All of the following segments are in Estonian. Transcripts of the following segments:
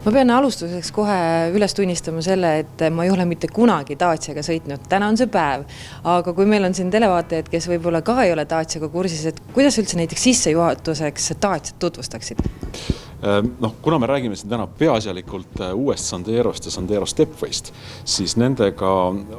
Ma pean alustuseks kohe üles tunnistama selle, et ma ei ole mitte kunagi Daciaga sõitnud. Täna on see päev. Aga kui meil on siin televaatajad, kes võib-olla ka ei ole Daciaga kursis, et kuidas üldse näiteks sissejuhatuseks Daciat tutvustaksid? Kuna me räägime siin täna peaasjalikult uuest Sanderost ja Sandero Stepwayst, siis nendega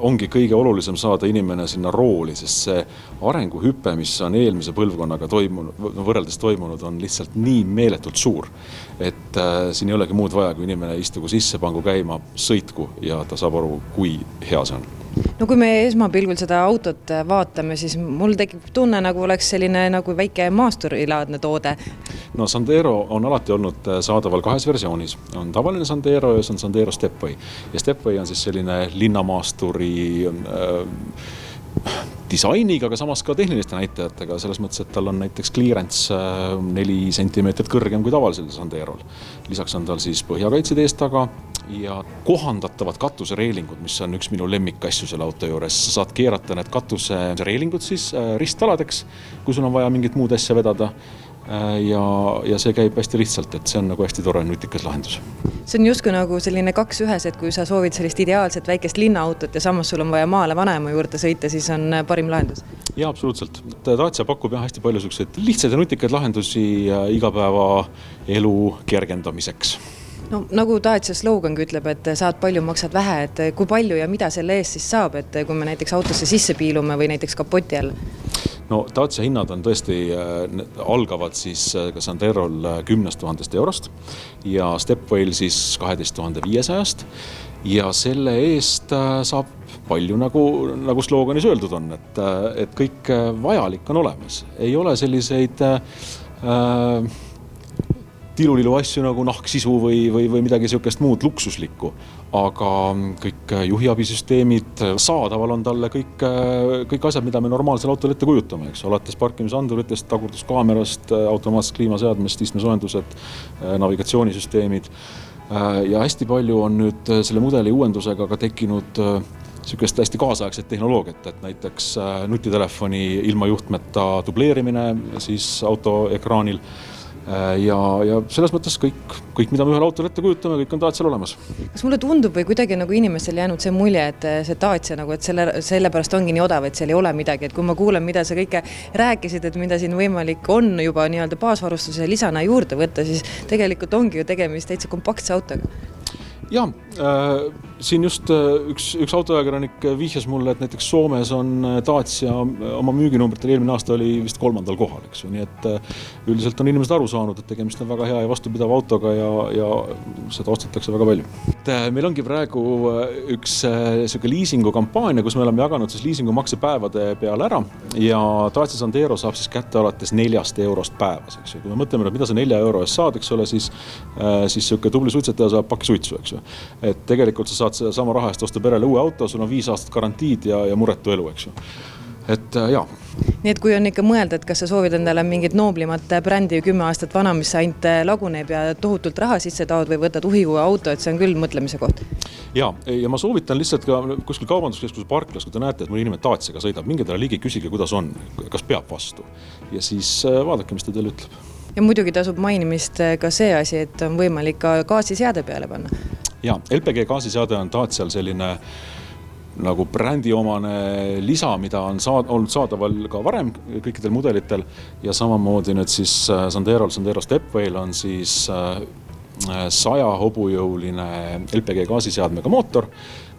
ongi kõige olulisem saada inimene sinna rooli, sest see arenguhüpe, mis on eelmise põlvkonnaga võrreldes toimunud, on lihtsalt nii meeletult suur, et siin ei olegi muud vaja, kui inimene istugu sisse, pangu käima, sõitku ja ta saab aru, kui hea see on. No kui me esmapilgul seda autot vaatame, siis mul tekib tunne, nagu oleks selline nagu väike maasturilaadne toode. No Sandero on alati olnud saadaval kahes versioonis. On tavaline Sandero ja see on Sandero Stepway. Ja Stepway on siis selline linnamaasturi disainiga, aga samas ka tehniliste näitajatega, selles mõttes, et tal on näiteks clearance 4 sentimeetrit kõrgem kui tavalisel Sanderol. Lisaks on tal siis põhjakaitsid eest taga ja kohandatavad katusereelingud, mis on üks minu lemmikasju selle auto juures. Sa saad keerata need katusereelingud siis risttaladeks, kui sul on vaja mingit muud asja vedada. Ja see käib hästi lihtsalt, et see on nagu hästi tore nutikas lahendus. See on justkui nagu selline 2 ühes, et kui sa soovid sellist ideaalset väikest linnaautot ja samas sul on vaja maale vanaema juurde sõita, siis on parim lahendus. Jaa, absoluutselt. Dacia pakub hästi palju selliseid lihtsaid ja nutikaid lahendusi igapäeva elu kergendamiseks. No, nagu Dacia slogangi ütleb, et saad palju, maksad vähe, et kui palju ja mida selle eest siis saab, et kui me näiteks autosse sisse piilume või näiteks kapoti all? No Dacia hinnad on tõesti algavad siis ka Sanderol 10 000 eurost ja Stepwayl siis 12 500 ja selle eest saab palju, nagu sloganis öeldud on, et kõik vajalik on olemas. Ei ole selliseid tilulilu asju nagu nahksisu või midagi sellist muud luksuslikku, aga kõik juhiabisüsteemid, saadaval on talle kõik asjad, mida me normaalsel autol ette kujutame, eks, alates parkimisanduritest, tagurduskaamerast, automaatsest kliimaseadmest, istmesoojendused, navigatsioonisüsteemid ja hästi palju on nüüd selle mudeli uuendusega ka tekkinud sellist hästi kaasaegset tehnoloogiat, et näiteks nutitelefoni ilma juhtmeta dubleerimine siis auto ekraanil ja selles mõttes kõik, mida me ühel autol ette kujutame, kõik on Dacial olemas. Kas mulle tundub või kuidagi nagu inimestel jäänud see mulje, et see Dacia nagu, et sellepärast ongi nii odav, et seal ei ole midagi, et kui ma kuulen, mida sa kõike rääkisid, et mida siin võimalik on juba nii-öelda baasvarustuse lisana juurde võtta, siis tegelikult ongi ju tegemist täitsa kompaktse autoga. Jaa, siin just üks autoajakirjanik vihjas mulle, et näiteks Soomes on Dacia oma müüginumbritel eelmine aasta oli vist 3. kohal, eks ju. Nii et üldiselt on inimesed aru saanud, et tegemist on väga hea ja vastupidav autoga ja seda ostetakse väga palju. Meil ongi praegu üks liisingu kampaania, kus me oleme jaganud siis liisingu maksepäevade peale ära ja Dacia Sandero saab siis kätte alates 4 eurost päevas, eks ju. Kui me mõtleme, mida sa 4 euro eest saad, eks ole, siis tubli suitsetaja saab pakki suitsu, eks ju. Et tegelikult sa saad sama raha eest osta perele uue auto, sul on 5 aastat garantiid ja muretu elu, eks ju. Et jaa. Nii et kui on ikka mõelda, et kas sa soovid endale mingit nooblimat brändi 10 aastat vana, mis ainult laguneb ja tohutult raha sisse taod või võtad uhikuue auto, et see on küll mõtlemise koht. Jaa, ja ma soovitan lihtsalt ka kuskil kaubanduskeskuse parklas, kui te näete, et mõni inimene Daciaga sõidab, minge talle ligi, küsige, kuidas on, kas peab vastu. Ja siis vaadake, mis ta teile ütleb. Ja muidugi tasub mainimist ka see asi, et on võimalik ka gaasiseade peale panna. Jaa, LPG gaasiseade on Dacial selline nagu brändiomane lisa, mida on olnud saadaval ka varem kõikidel mudelitel ja samamoodi nüüd siis Sandero Stepwayl on siis 100 hobujõuline LPG gaasiseadmega mootor,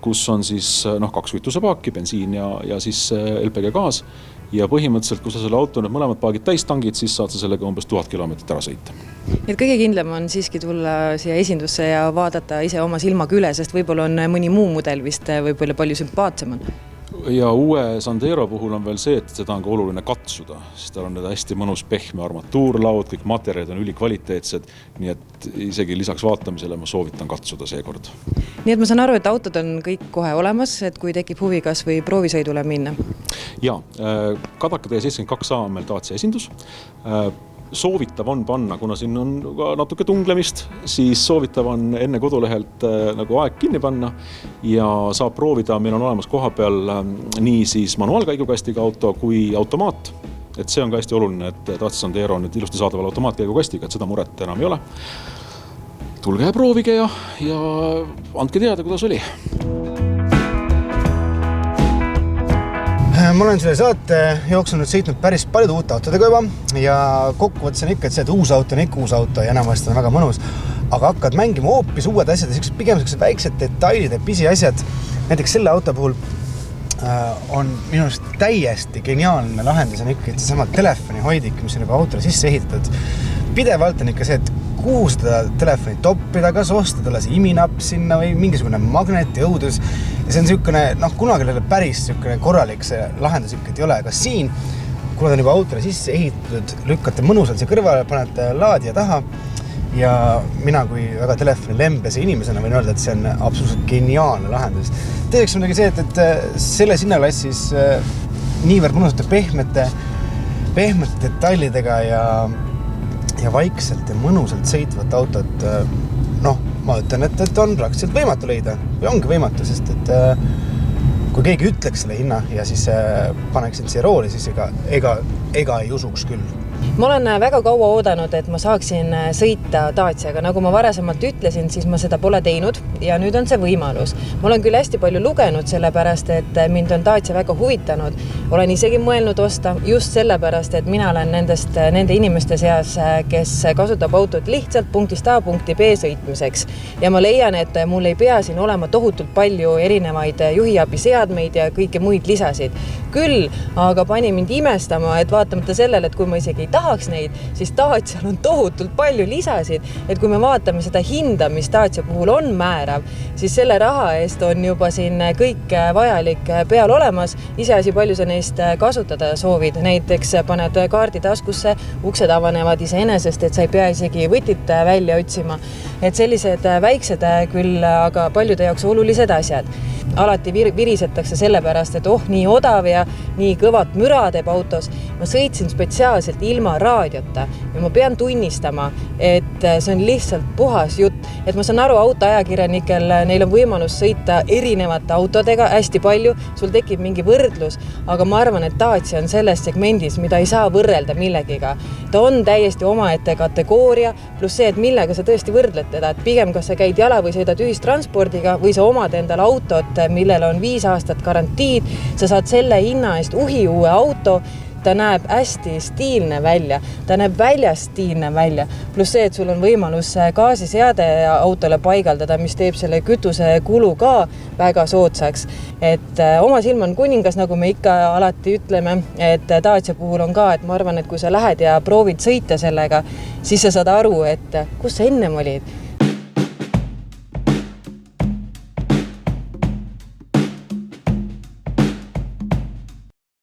kus on siis 2 kütusepaaki, bensiin ja siis LPG gaas ja põhimõtteliselt, kui sa selle auto nüüd mõlemad paagid täis tangid, siis saad sa sellega umbes 1000 kilomeetrit ära sõita. Et kõige kindlam on siiski tulla siia esindusse ja vaadata ise oma silmaga üle, sest võib-olla on mõni muu mudel vist võib-olla palju sümpaatsem on. Ja uue Sandero puhul on veel see, et seda on ka oluline katsuda, sest tal on need hästi mõnus pehme armatuurlaud, kõik materjalid on ülikvaliteetsed, nii et isegi lisaks vaatamisele ma soovitan katsuda seekord. Nii et ma saan aru, et autod on kõik kohe olemas, et kui tekib huvi kas või proovisõidule minna? Jaa, Kadaka tee 72A on meil Dacia esindus. Soovitav on panna, kuna siin on natuke tunglemist, siis soovitav on enne kodulehelt nagu aeg kinni panna ja saab proovida, meil on olemas koha peal nii siis manuaalkäigukastiga auto kui automaat. Et see on ka hästi oluline, et Dacia Sandero on nüüd ilusti saadaval automaatkäigukastiga, et seda muret enam ei ole. tulge ja proovige ja andke teada, kuidas oli. Ma olen selle saate jooksul nüüd sõitnud päris paljude uute autodega juba ja kokkuvõttes on ikka, et see, et uus auto on ikka uus auto ja enamasti on väga mõnus, aga hakkad mängima hoopis uued asjad ja pigem väiksed detailid ja pisiasjad. Näiteks selle auto puhul on minu arust täiesti geniaalne lahendus on ikka sama telefoni hoidik, mis on juba autole sisse ehitatud. Pidevalt on ikka see, et kuhu seda telefoni toppida, kas osta talle see iminapp sinna või mingisugune magneti õudus. Ja see on niisugune, kunagi oli päris niisugune korralik see lahendus ikkagi ei ole, aga siin, kuna ta on juba autole sisse ehitatud, lükkate mõnusalt see kõrvale, panete laadija taha ja mina kui väga telefoni lembese inimesena võin öelda, et see on absoluutselt geniaalne lahendus. Teiseks on see, et selles hinnaklassis niivõrd mõnusate pehmete detailidega ja vaikselt ja mõnusalt sõitvat autot, ma ütlen, et on praktiliselt võimatu leida või ongi võimatu, sest et kui keegi ütleks selle hinna ja siis paneksid siia rooli, siis ega ei usuks küll. Ma olen väga kaua oodanud, et ma saaksin sõita Daciaga. Nagu ma varasemalt ütlesin, siis ma seda pole teinud ja nüüd on see võimalus. Ma olen küll hästi palju lugenud sellepärast, et mind on Dacia väga huvitanud. Olen isegi mõelnud osta just sellepärast, et mina olen nende inimeste seas, kes kasutab autot lihtsalt punktist A punkti B sõitmiseks. Ja ma leian, et mul ei pea siin olema tohutult palju erinevaid juhiabiseadmeid ja kõiki muid lisasid. Küll aga pani mind imestama, et vaatamata sellele, et kui ma isegi ei tahaks neid, siis Dacial on tohutult palju lisasid, et kui me vaatame seda hinda, mis Dacia puhul on määrav, siis selle raha eest on juba siin kõik vajalik peal olemas, iseasi palju sa neist kasutada soovid. Näiteks paned kaardi taskusse, uksed avanevad iseenesest, et sa ei pea isegi võtit välja otsima. Et sellised väiksed küll, aga paljude jaoks olulised asjad. Alati virisetakse sellepärast, et nii odav ja nii kõvat müra teeb autos. Ma sõitsin spetsiaalselt ilma raadiota ja ma pean tunnistama, et see on lihtsalt puhas jutt. Et ma saan aru autoajakirjanikel, neil on võimalus sõita erinevate autodega hästi palju, sul tekib mingi võrdlus, aga ma arvan, et Dacia on selles segmendis, mida ei saa võrrelda millegiga. Ta on täiesti omaette kategooria, pluss see, et millega sa tõesti võrdled teda, et pigem kas sa käid jala või sõidad ühistranspordiga või sa omad endale autot, millel on 5 aastat garantiid, sa saad selle hinna eest uue auto, ta näeb hästi stiilne välja, ta näeb väljas stiilne välja, pluss see, et sul on võimalus gaasiseade autole paigaldada, mis teeb selle kütuse kulu ka väga soodsaks. Et oma silm on kuningas, nagu me ikka alati ütleme, et Dacia puhul on ka, et ma arvan, et kui sa lähed ja proovid sõita sellega, siis sa saad aru, et kus sa ennem olid.